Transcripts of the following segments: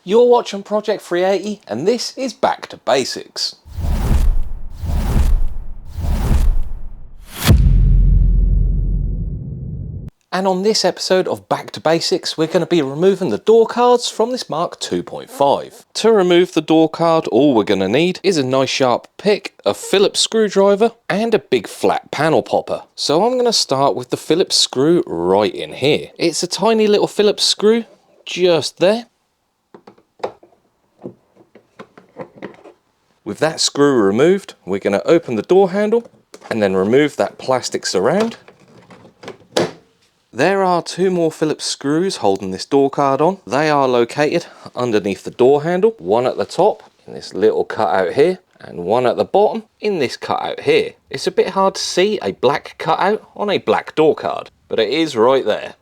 You're watching Project 380 and this is Back to Basics. And on this episode of Back to Basics, we're going to be removing the door cards from this Mark 2.5. To remove the door card, all we're going to need is a nice sharp pick, a Phillips screwdriver, and a big flat panel popper. So I'm going to start with the Phillips screw right in here. It's a tiny little Phillips screw, just there. With that screw removed, we're going to open the door handle and then remove that plastic surround. There are two more Phillips screws holding this door card on. They are located underneath the door handle, one at the top in this little cutout here and one at the bottom in this cutout here. It's a bit hard to see a black cutout on a black door card, but it is right there.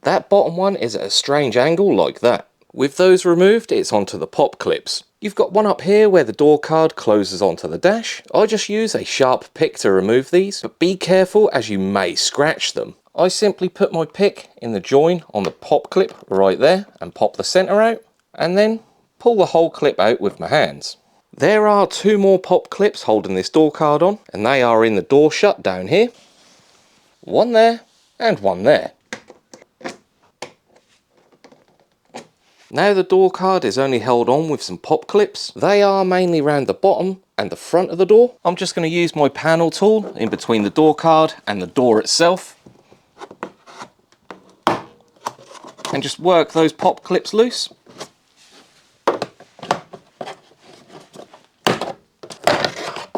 That bottom one is at a strange angle like that. With those removed, it's onto the pop clips. You've got one up here where the door card closes onto the dash. I just use a sharp pick to remove these, but be careful as you may scratch them. I simply put my pick in the join on the pop clip right there and pop the center out, and then pull the whole clip out with my hands. There are two more pop clips holding this door card on, and they are in the door shut down here. One there and one there. Now the door card is only held on with some pop clips. They are mainly around the bottom and the front of the door. I'm just going to use my panel tool in between the door card and the door itself. And just work those pop clips loose.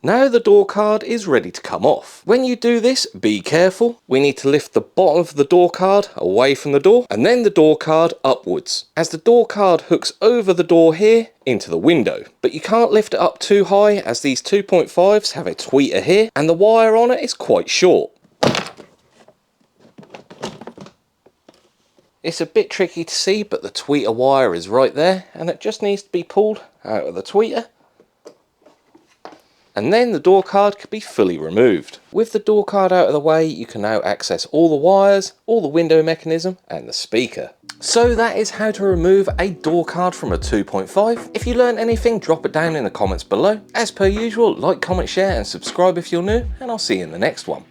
Now the door card is ready to come off. When you do this, be careful. We need to lift the bottom of the door card away from the door and then the door card upwards, as the door card hooks over the door here into the window. But you can't lift it up too high, as these 2.5s have a tweeter here and the wire on it is quite short. It's a bit tricky to see, but the tweeter wire is right there and it just needs to be pulled out of the tweeter. And then the door card can be fully removed. With the door card out of the way, you can now access all the wires, all the window mechanism and the speaker. So that is how to remove a door card from a 2.5. If you learned anything, drop it down in the comments below. As per usual, like, comment, share and subscribe if you're new, and I'll see you in the next one.